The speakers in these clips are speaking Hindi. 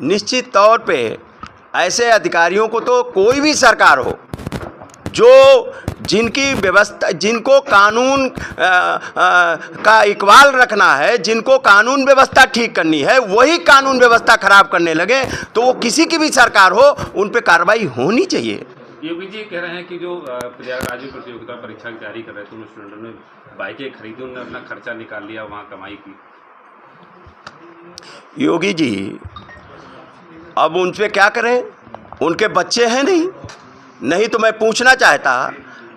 निश्चित तौर पे ऐसे अधिकारियों को तो कोई भी सरकार हो जो जिनकी व्यवस्था, जिनको कानून का इकबाल रखना है, जिनको कानून व्यवस्था ठीक करनी है, वही कानून व्यवस्था खराब करने लगे तो वो किसी की भी सरकार हो उन पे कार्रवाई होनी चाहिए। योगी जी कह रहे हैं कि जो प्रयागराज में प्रतियोगिता परीक्षा की तैयारी कर रहे थे उन स्टूडेंटों ने बाइकें खरीदी, उन्होंने अपना खर्चा निकाल लिया, वहाँ कमाई की। योगी जी अब उन पे क्या करें, उनके बच्चे हैं नहीं तो मैं पूछना चाहता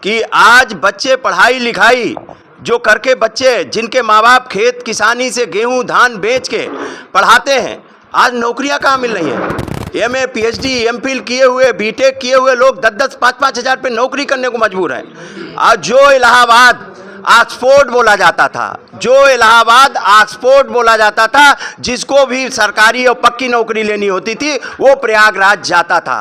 कि आज बच्चे पढ़ाई लिखाई जो करके, बच्चे जिनके माँ बाप खेत किसानी से गेहूं धान बेच के पढ़ाते हैं, आज नौकरियां कहाँ मिल रही हैं। एमए पीएचडी एमफिल किए हुए बीटेक किए हुए लोग 10-10 5-5 हज़ार पे नौकरी करने को मजबूर हैं। आज जो इलाहाबाद ऑक्सफोर्ड बोला जाता था, जो इलाहाबाद ऑक्सफोर्ड बोला जाता था, जिसको भी सरकारी और पक्की नौकरी लेनी होती थी वो प्रयागराज जाता था।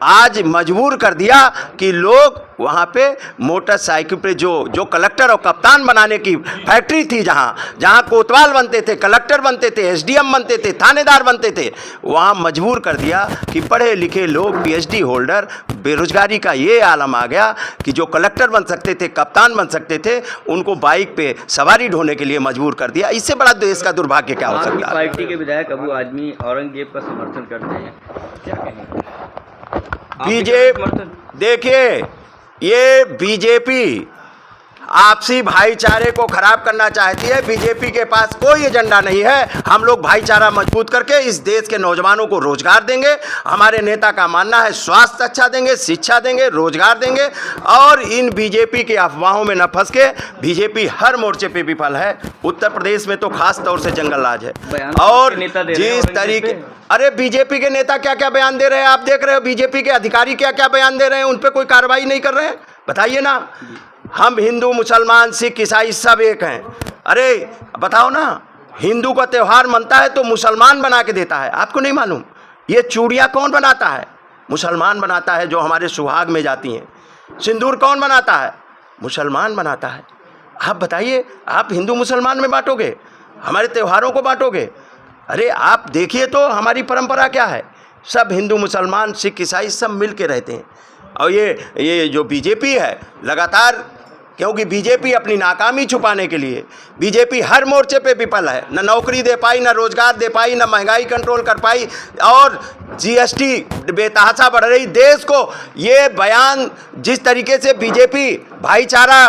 आज मजबूर कर दिया कि लोग वहाँ पे मोटरसाइकिल पे जो कलेक्टर और कप्तान बनाने की फैक्ट्री थी, जहाँ कोतवाल बनते थे, कलेक्टर बनते थे, एसडीएम बनते थे, थानेदार बनते थे, वहाँ मजबूर कर दिया कि पढ़े लिखे लोग पीएचडी होल्डर, बेरोजगारी का ये आलम आ गया कि जो कलेक्टर बन सकते थे, कप्तान बन सकते थे, उनको बाइक पे सवारी ढोने के लिए मजबूर कर दिया। इससे बड़ा देश का दुर्भाग्य क्या हो सकता है। पार्टी के विधायक अबू आजमी औरंगजेब का समर्थन करते हैं, क्या कहेंगे? बीजेपी, देखिए ये बीजेपी आपसी भाईचारे को खराब करना चाहती है। बीजेपी के पास कोई एजेंडा नहीं है। हम लोग भाईचारा मजबूत करके इस देश के नौजवानों को रोजगार देंगे। हमारे नेता का मानना है स्वास्थ्य अच्छा देंगे, शिक्षा देंगे, रोजगार देंगे और इन बीजेपी के अफवाहों में न फंस के बीजेपी हर मोर्चे पे विफल है। उत्तर प्रदेश में तो खास तौर से जंगल राज है। और जिस तरीके, अरे बीजेपी के नेता क्या क्या बयान दे रहे हैं आप देख रहे हो, बीजेपी के अधिकारी क्या क्या बयान दे रहे हैं, उन पर कोई कार्रवाई नहीं कर रहे हैं। बताइए ना, हम हिंदू मुसलमान सिख ईसाई सब एक हैं। अरे बताओ ना, हिंदू का त्यौहार मनता है तो मुसलमान बना के देता है, आपको नहीं मालूम? ये चूड़ियाँ कौन बनाता है? मुसलमान बनाता है, जो हमारे सुहाग में जाती हैं। सिंदूर कौन बनाता है? मुसलमान बनाता है। आप बताइए, आप हिंदू मुसलमान में बांटोगे, हमारे त्योहारों को बांटोगे? अरे आप देखिए तो हमारी परंपरा क्या है, सब हिंदू मुसलमान सिख ईसाई सब मिल के रहते हैं। और ये जो बीजेपी है लगातार, क्योंकि बीजेपी अपनी नाकामी छुपाने के लिए बीजेपी हर मोर्चे पे विफल है। न नौकरी दे पाई, न रोजगार दे पाई, न महंगाई कंट्रोल कर पाई और जीएसटी बेतहाशा बढ़ रही देश को। ये बयान जिस तरीके से बीजेपी भाईचारा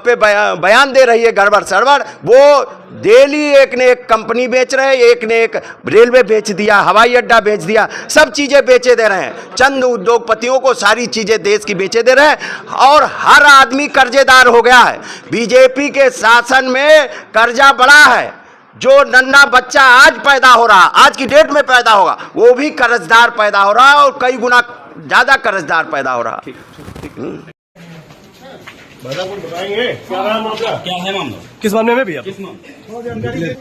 पे बयान दे रही है गड़बड़ सड़बड़, वो डेली एक ने एक कंपनी बेच रहे हैं, एक ने एक रेलवे बेच दिया, हवाई अड्डा बेच दिया, सब चीज़ें बेचे दे रहे हैं। चंद उद्योगपतियों को सारी चीज़ें देश की बेचे दे रहे हैं और हर आदमी कर्जेदार हो गया है। बीजेपी के शासन में कर्जा बढ़ा है। जो नन्हा बच्चा आज पैदा हो रहा, आज की डेट में पैदा होगा, वो भी कर्जदार पैदा हो रहा है और कई गुना ज़्यादा कर्जदार पैदा हो रहा है। बताएंगे क्या मामला, क्या है मामला? किस मामले में भैया? किस मामले?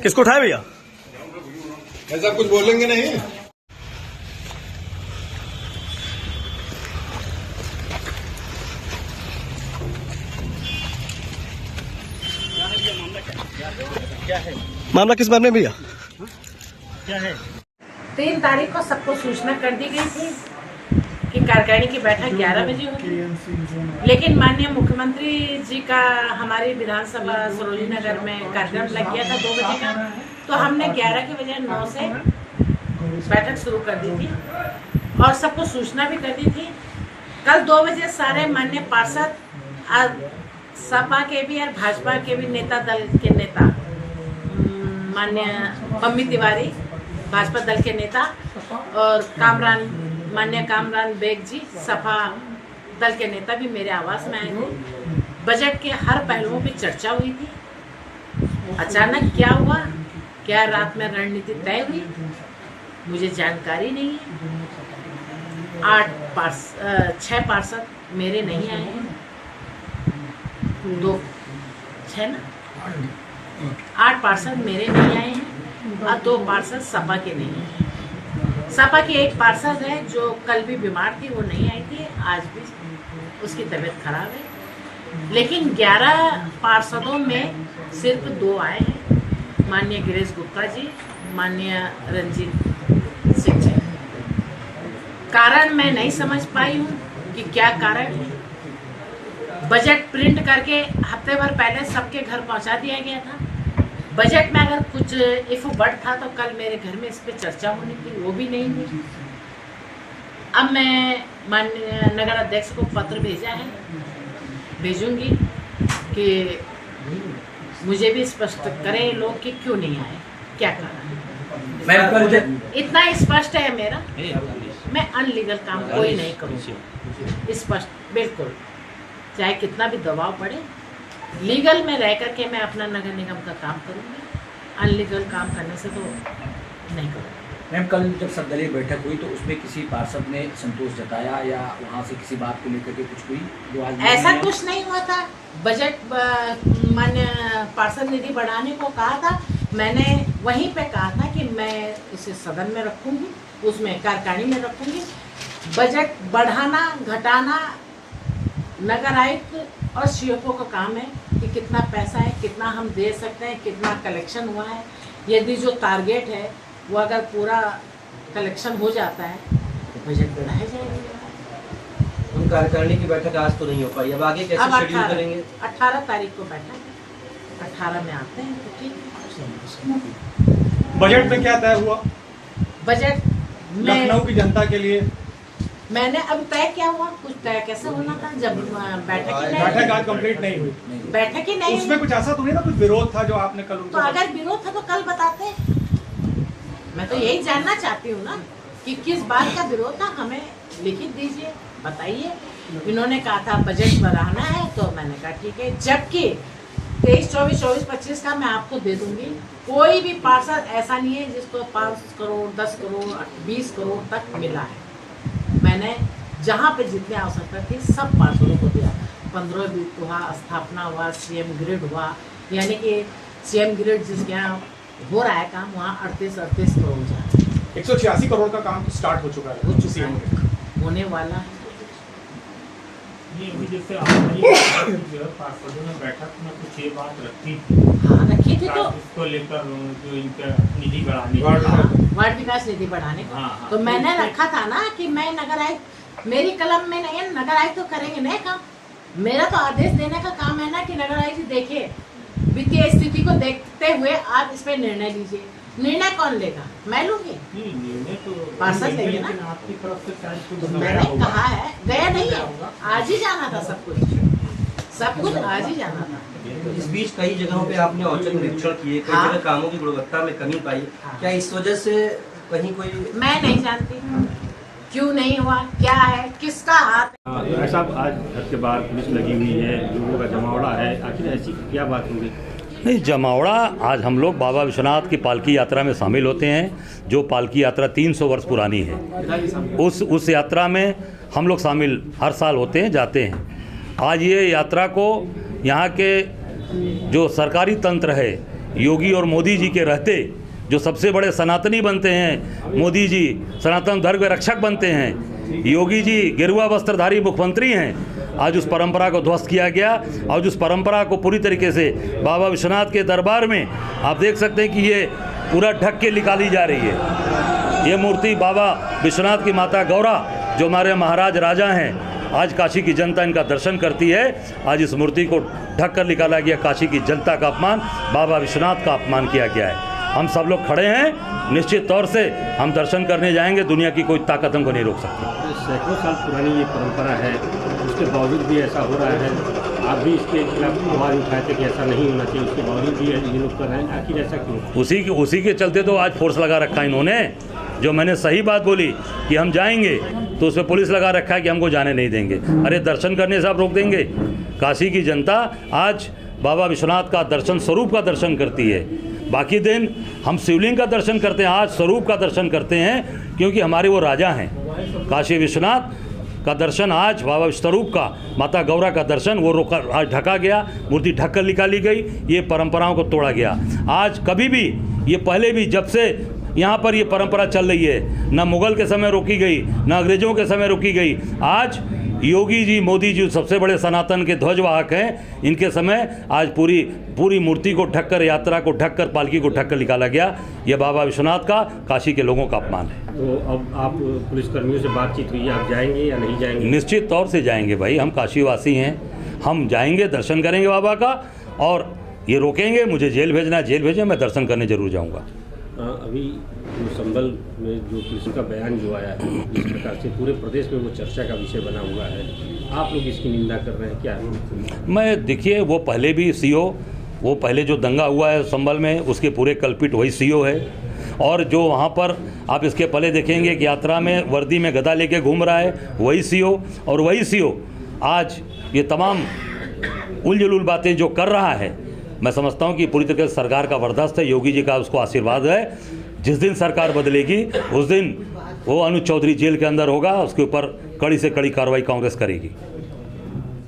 किसको उठाए भैया? ऐसा कुछ बोलेंगे नहीं। मामला किस मामले में भैया? क्या है? 3 तारीख को सबको सूचना कर दी गई थी कि कार्यकारिणी की बैठक 11 बजे होगी, लेकिन माननीय मुख्यमंत्री जी का हमारी विधानसभा सरोजी नगर में कार्यक्रम लग गया था 2 बजे का, तो हमने 11 के बजाय 9 से बैठक शुरू कर दी थी और सबको सूचना भी कर दी थी। कल 2 बजे सारे माननीय पार्षद, सपा के भी और भाजपा के भी नेता दल के नेता, माननीय पम्मी तिवारी भाजपा दल के नेता और माननीय कामरान बेग जी सपा दल के नेता भी मेरे आवास में आए थे। बजट के हर पहलुओं पे चर्चा हुई थी। अचानक क्या हुआ, क्या रात में रणनीति तय हुई, मुझे जानकारी नहीं है। 6 पार्षद मेरे नहीं आए हैं, 8 पार्षद मेरे नहीं आए हैं और 2 पार्षद सपा के नहीं हैं। सपा की एक पार्षद है जो कल भी बीमार थी, वो नहीं आई थी, आज भी उसकी तबीयत खराब है। लेकिन 11 पार्षदों में सिर्फ 2 आए हैं, माननीय गिरीश गुप्ता जी, माननीय रंजीत सिंचाई। कारण मैं नहीं समझ पाई हूँ कि क्या कारण है। बजट प्रिंट करके हफ्ते भर पहले सबके घर पहुंचा दिया गया था। बजट में अगर कुछ इफ बट था तो कल मेरे घर में इस पे चर्चा होनी थी, वो भी नहीं हुई। अब मैं माननीय नगर अध्यक्ष को पत्र भेजूंगी कि मुझे भी स्पष्ट करें लोग कि क्यों नहीं आए, क्या कारण। इतना स्पष्ट है मेरा, मैं अनलीगल काम कोई नहीं करूँगी, स्पष्ट बिल्कुल, चाहे कितना भी दबाव पड़े। लीगल में रह करके मैं अपना नगर निगम का काम करूँगी, अनलीगल काम करने से तो नहीं करूँगी। मैम, कल जब सर्वदलीय बैठक हुई तो उसमें किसी पार्षद ने संतोष जताया या वहाँ से किसी बात को लेकर के कुछ हुई जो आज ऐसा कुछ नहीं हुआ था। बजट मान्य पार्षद निधि बढ़ाने को कहा था, मैंने वहीं पे कहा था कि मैं इसे सदन में रखूंगी, उसमें कार्यकारिणी में रखूंगी। बजट बढ़ाना घटाना नगर आयुक्त और सीएफओ का काम है कि कितना पैसा है, कितना हम दे सकते हैं, कितना कलेक्शन हुआ है। यदि जो टारगेट है वो अगर पूरा कलेक्शन हो जाता है तो बजट बढ़ाया जाएगा। उन कार्यकारिणी की बैठक आज तो नहीं हो पाई, अब आगे कैसे शेड्यूल करेंगे? 18 तारीख को बैठक है, 18 में आते हैं तो ठीक है। बजट में क्या तय हुआ बजट में लखनऊ की जनता के लिए? मैंने अब तय क्या हुआ, कुछ तय कैसे होना था जब बैठक आज कंप्लीट नहीं हुई। बैठक ही नहीं, उसमें कुछ ऐसा तो नहीं था, कुछ विरोध था जो आपने कल तो अगर विरोध था तो कल बताते। मैं तो यही जानना चाहती हूँ ना कि किस बात का विरोध था, हमें लिखित दीजिए, बताइए। इन्होंने कहा था बजट बढ़ाना है तो मैंने कहा ठीक है, जबकि 23, 24, 24, 25 का मैं आपको दे दूंगी। कोई भी पार्षद ऐसा नहीं है जिसको 5 करोड़ 10 करोड़ 20 करोड़ तक मिला है। मैंने जहाँ पे जितनी आवश्यकता थी सब पार्षदों को दिया। 15 बीट हुआ, स्थापना हुआ, सीएम ग्रिड हुआ, यानी कि सीएम ग्रिड जिसके यहाँ हो रहा है काम, वहाँ 38 करोड़ जा रहा है। 186 करोड़ का काम स्टार्ट हो चुका है, हो चुका है, होने वाला है। ये अभी जैसे पार्षदों ने बैठक में कुछ ये बात रखी थी, हाँ रखी थी, तो इसको लेकर जो इनका निधि बढ़ाने, वार्ड विकास निधि बढ़ाने को, हाँ, तो मैंने रखा था ना कि मैं नगर आयुक्त, मेरी कलम में नहीं है, नगर आयुक्त तो करेंगे नहीं काम। मेरा तो आदेश देने का काम है ना कि नगर आयुक्त देखिए वित्तीय स्थिति को देखते हुए आप इस पे निर्णय लीजिए। निर्णय कौन लेगा? मैं लूंगी, निर्णय तो पार्षद लेंगे ना। आपकी तरफ से शायद कुछ तो मैंने कहा है, गया नहीं है, आज ही जाना था, सब कुछ आज ही जाना था। इस बीच कई जगहों पे आपने औचक निरीक्षण किए, कई जगह कामों की गुणवत्ता में कमी पाई, क्या इस वजह से कहीं कोई? मैं नहीं जानती क्यों नहीं हुआ, क्या है, किसका हाथ। ऐसा आज घर के बाहर पुलिस लगी हुई है, लोगों का जमावड़ा है, आखिर ऐसी क्या बात होगी? नहीं, जमावड़ा, आज हम लोग बाबा विश्वनाथ की पालकी यात्रा में शामिल होते हैं, जो पालकी यात्रा 300 वर्ष पुरानी है। उस यात्रा में हम लोग शामिल हर साल होते हैं, जाते हैं। आज ये यात्रा को यहाँ के जो सरकारी तंत्र है, योगी और मोदी जी के रहते जो सबसे बड़े सनातनी बनते हैं, मोदी जी सनातन धर्म के रक्षक बनते हैं, योगी जी गेरुआ वस्त्रधारी मुख्यमंत्री हैं। आज उस परंपरा को ध्वस्त किया गया और उस परंपरा को पूरी तरीके से बाबा विश्वनाथ के दरबार में आप देख सकते हैं कि ये पूरा ढक के निकाली जा रही है। ये मूर्ति बाबा विश्वनाथ की माता गौरा, जो हमारे महाराज राजा हैं, आज काशी की जनता इनका दर्शन करती है। आज इस मूर्ति को ढक कर निकाला गया। काशी की जनता का अपमान, बाबा विश्वनाथ का अपमान किया गया है। हम सब लोग खड़े हैं, निश्चित तौर से हम दर्शन करने जाएंगे। दुनिया की कोई ताकत हमको नहीं रोक सकती। सैकड़ों साल पुरानी ये परंपरा है, उसके बावजूद भी ऐसा हो रहा है। आप भी इसके खिलाफ आवाज़ उठाए थे कि ऐसा नहीं होना चाहिए, उसके बावजूद भी ये लोग कर रहे हैं, आखिर ऐसा क्यों? उसी के चलते तो आज फोर्स लगा रखा है इन्होंने। जो मैंने सही बात बोली कि हम जाएंगे, तो उसमें पुलिस लगा रखा है कि हमको जाने नहीं देंगे। अरे दर्शन करने से आप रोक देंगे? काशी की जनता आज बाबा विश्वनाथ का दर्शन, स्वरूप का दर्शन करती है। बाकी दिन हम शिवलिंग का दर्शन करते हैं, आज स्वरूप का दर्शन करते हैं, क्योंकि हमारे वो राजा हैं। काशी विश्वनाथ का दर्शन आज, बाबा स्वरूप का, माता गौरा का दर्शन वो रोका, आज ढका गया, मूर्ति ढक कर निकाली गई। ये परंपराओं को तोड़ा गया। आज कभी भी, ये पहले भी, जब से यहाँ पर ये परंपरा चल रही है, ना मुग़ल के समय रोकी गई, ना अंग्रेज़ों के समय रोकी गई। आज योगी जी, मोदी जी सबसे बड़े सनातन के ध्वजवाहक हैं। इनके समय आज पूरी मूर्ति को ढककर, यात्रा को ढककर, पालकी को ढककर निकाला गया। ये बाबा विश्वनाथ का, काशी के लोगों का अपमान है। तो अब आप पुलिसकर्मियों से बातचीत हुई है, आप जाएंगे या नहीं जाएंगे? निश्चित तौर से जाएंगे भाई, हम काशीवासी हैं, हम जाएंगे, दर्शन करेंगे बाबा का। और ये रोकेंगे, मुझे जेल भेजना है, जेल भेजें, मैं दर्शन करने जरूर जाऊँगा। अभी जो संभल में जो पुलिस का बयान जो आया है, इस प्रकार से पूरे प्रदेश में वो चर्चा का विषय बना हुआ है, आप लोग इसकी निंदा कर रहे हैं क्या? मैं देखिए, वो पहले भी सीओ, वो पहले जो दंगा हुआ है संभल में, उसके पूरे कल्पित वही सीओ है। और जो वहाँ पर आप इसके पहले देखेंगे कि यात्रा में वर्दी में गदा लेके घूम रहा है, वही सीओ। और वही सीओ आज ये तमाम उलझुल बातें जो कर रहा है, मैं समझता हूँ कि पूरी तरीके से सरकार का बर्दाश्त है, योगी जी का उसको आशीर्वाद है। जिस दिन सरकार बदलेगी उस दिन वो अनुज चौधरी जेल के अंदर होगा, उसके ऊपर कड़ी से कड़ी कार्रवाई कांग्रेस करेगी।